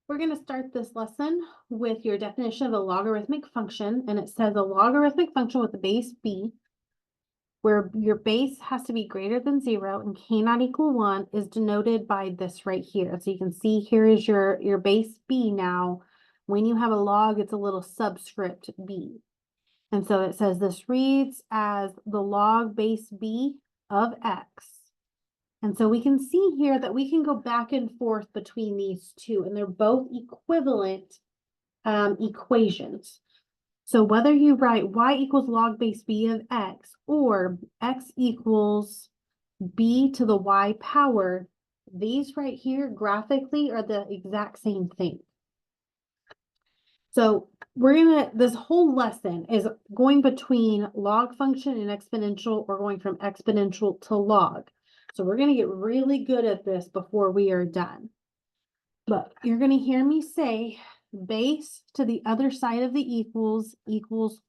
We're going to start this lesson with your definition of a logarithmic function, and it says a logarithmic function with a base b, where your base has to be greater than 0 and cannot equal 1, is denoted by this right here. So you can see here is your base b now. When you have a log, it's a little subscript b. And so it says this reads as the log base b of x. And so we can see here that we can go back and forth between these two, and they're both equivalent equations. So whether you write y equals log base b of x or x equals b to the y power, these right here graphically are the exact same thing. So this whole lesson is going between log function and exponential, or going from exponential to log. So we're going to get really good at this before we are done. But you're going to hear me say base to the other side of the equals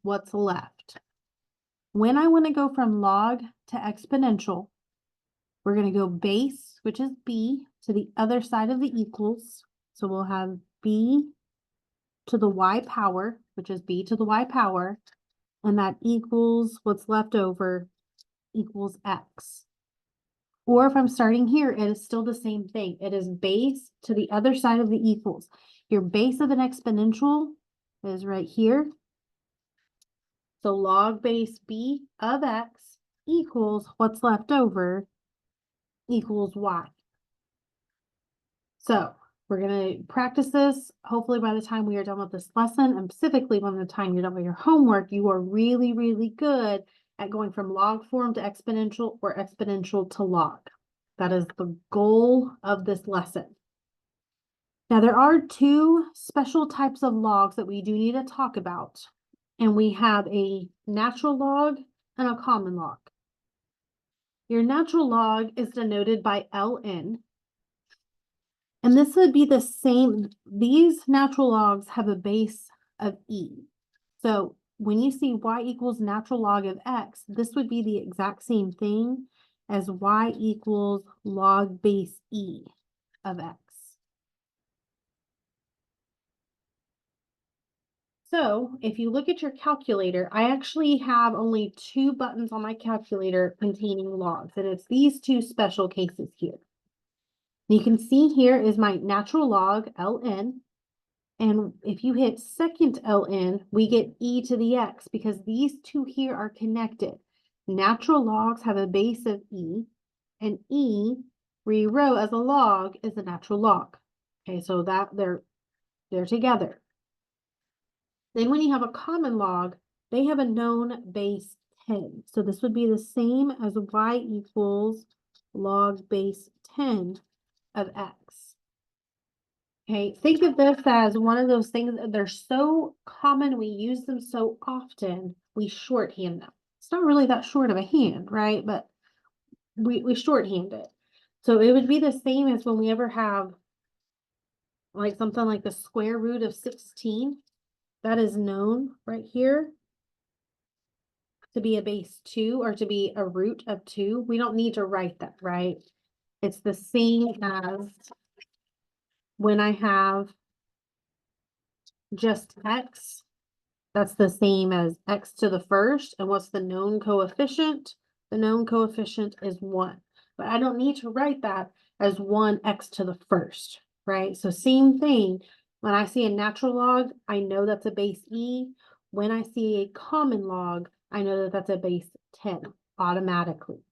what's left. When I want to go from log to exponential, we're going to go base, which is b, to the other side of the equals. So we'll have b to the y power, which is b to the y power, and that equals what's left over equals x. Or if I'm starting here, it is still the same thing. It is base to the other side of the equals. Your base of an exponential is right here. So log base b of x equals what's left over equals y. So we're going to practice this. Hopefully by the time we are done with this lesson, and specifically by the time you're done with your homework, you are really, really good at going from log form to exponential or exponential to log. That is the goal of this lesson. Now, there are two special types of logs that we do need to talk about, and we have a natural log and a common log. Your natural log is denoted by ln, and this would be the same. These natural logs have a base of e. So when you see y equals natural log of x, this would be the exact same thing as y equals log base e of x. So if you look at your calculator, I actually have only 2 buttons on my calculator containing logs, and it's these 2 special cases here. You can see here is my natural log, ln, and if you hit second ln, we get e to the x, because these 2 here are connected. Natural logs have a base of e, and e rewrote as a log is a natural log. Okay, so that they're together. Then when you have a common log, they have a known base 10. So this would be the same as y equals log base 10 of x. Okay, think of this as one of those things that they're so common, we use them so often, we shorthand them. It's not really that short of a hand, right? But we shorthand it. So it would be the same as when we ever have like something like the square root of 16. That is known right here to be a base 2, or to be a root of 2. We don't need to write that, right? It's the same as when I have just x. That's the same as x to the first. And what's the known coefficient? The known coefficient is 1. But I don't need to write that as 1x to the first, right? So same thing. When I see a natural log, I know that's a base e. When I see a common log, I know that that's a base 10 automatically.